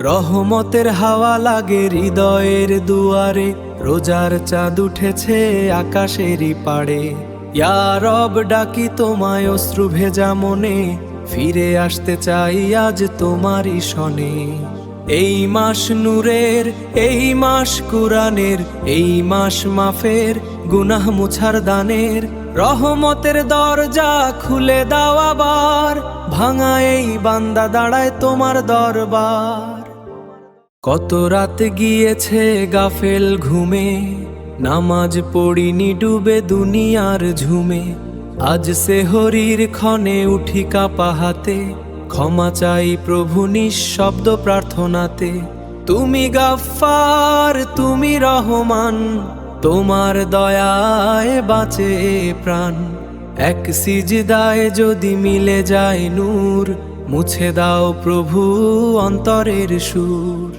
রহমতের হাওয়া লাগে হৃদয়ের দুয়ারে, রোজার চাঁদ উঠেছে আকাশেরই পাড়ে। ইয়া রব ডাকি তোমায় অশ্রু ভেজা মনে, ফিরে আসতে চাই আজ তোমারই শনে। এই মাস নূরের, এই মাস কুরআনের, এই মাস মাফের, গুনাহ মুছার দানের, রহমতের দরজা খুলে দাও আবার, ভাঙা এই বান্দা দাঁড়ায় তোমার দরবার। কত রাত গিয়েছে গাফেল ঘুমে, নামাজ পড়িনি ডুবে দুনিয়ার ঝুমে। আজ সেহরির ক্ষণে উঠি কাপা হাতে, ক্ষমা চাই প্রভু নিঃশব্দ প্রার্থনাতে। তুমি গাফফার, তুমি রহমান, তোমার দয়ায় বাঁচে প্রাণ। এক সিজদায় যদি মিলে যায় নূর, মুছে দাও প্রভু অন্তরের সুর।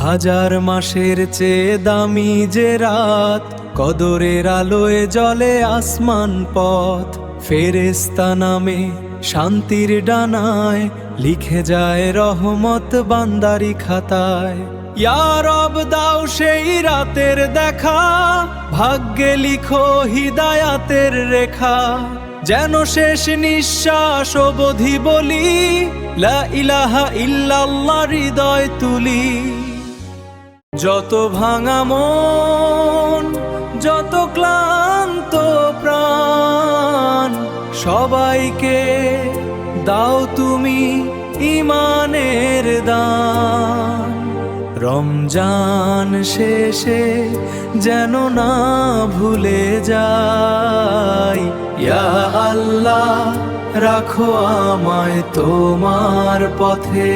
হাজার মাসের চেয়ে দামি যে রাত, কদরের আলোয় জ্বলে আসমান পথ। ফেরেশতা নামে শান্তির ডানায়, লিখে যায় রহমত বান্দারি খাতায়। ইয়া রব দাও সেই রাতের দেখা, ভাগ্যে লিখো হিদায়াতের রেখা। যেন শেষ নিঃশ্বাস অবধি বলি, লা ইলাহা ইল্লাল্লাহ হৃদয় তুলি। যত ভাঙা মন, যত ক্লান্ত প্রাণ, সবাইকে দাও তুমি ঈমানের দান। রমজান শেষে যেন না ভুলে যাই, ইয়া আল্লাহ রাখো আমায় তোমার পথে।